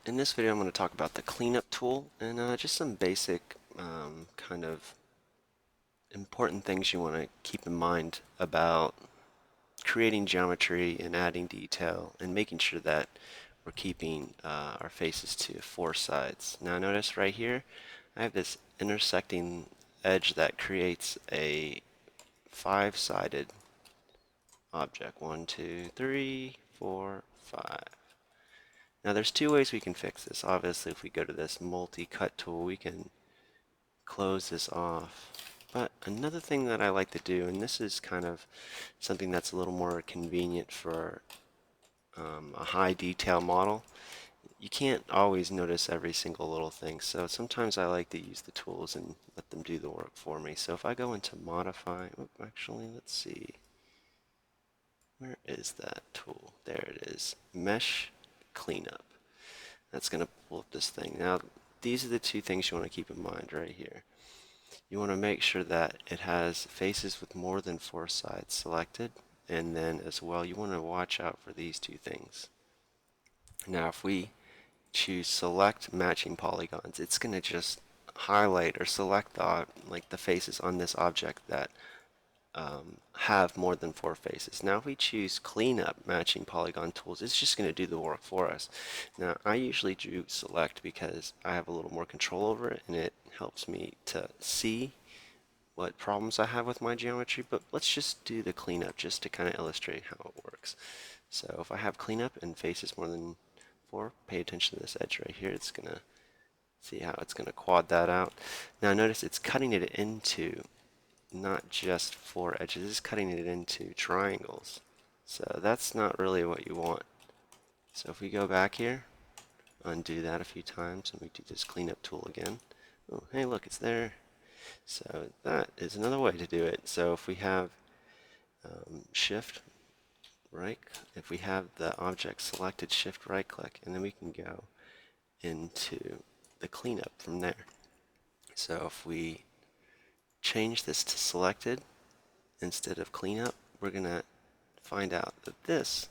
In this video I'm going to talk about the cleanup tool and just some basic kind of important things you want to keep in mind about creating geometry and adding detail and making sure that we're keeping our faces to four sides. Now notice right here I have this intersecting edge that creates a five-sided object. One, two, three, four, five. Now there's two ways we can fix this. Obviously if we go to this multi-cut tool we can close this off. But another thing that I like to do, and this is kind of something that's a little more convenient for a high detail model, you can't always notice every single little thing. So sometimes I like to use the tools and let them do the work for me. So if I go into modify, actually let's see, where is that tool? There it is, mesh cleanup. That's going to pull up this thing. Now these are the two things you want to keep in mind right here. You want to make sure that it has faces with more than four sides selected, and then as well you want to watch out for these two things. Now if we choose select matching polygons, it's going to just highlight or select the faces on this object that have more than four faces. Now if we choose cleanup matching polygon tools, it's just going to do the work for us. Now I usually do select because I have a little more control over it and it helps me to see what problems I have with my geometry, but let's just do the cleanup just to kind of illustrate how it works. So if I have cleanup and faces more than four, pay attention to this edge right here. It's going to see how it's going to quad that out. Now notice it's cutting it into not just four edges, it's cutting it into triangles. So that's not really what you want. So if we go back here, undo that a few times, and we do this cleanup tool again. Oh, hey, look, it's there. So that is another way to do it. So if we have shift right, if we have the object selected, shift right click, and then we can go into the cleanup from there. So if we change this to selected instead of cleanup, we're going to find out that this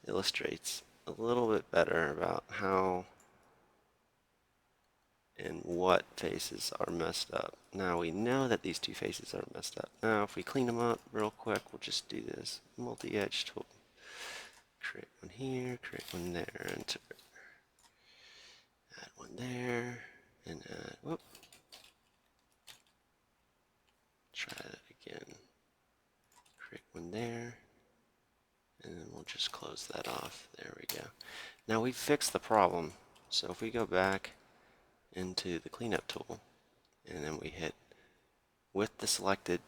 illustrates a little bit better about how and what faces are messed up. Now we know that these two faces are messed up. Now if we clean them up real quick, we'll just do this multi-edge tool. Create one here, create one there, enter. Add one there, and add, whoop. Try that again. Create one there, and then we'll just close that off. There we go. Now we've fixed the problem. So if we go back into the cleanup tool, and then we hit with the selected,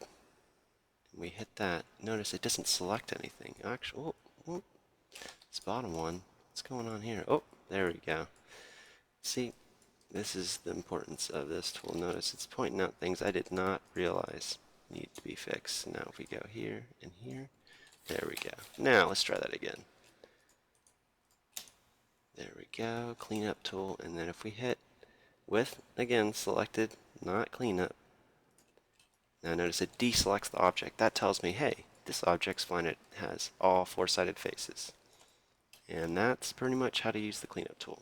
and we hit that, notice it doesn't select anything. Actually, this bottom one, what's going on here? Oh, there we go. See, this is the importance of this tool. Notice it's pointing out things I did not realize need to be fixed. Now if we go here and here, there we go. Now let's try that again. There we go, cleanup tool, and then if we hit with, again, selected, not cleanup, now notice it deselects the object. That tells me, hey, this object's fine, it has all four-sided faces. And that's pretty much how to use the cleanup tool.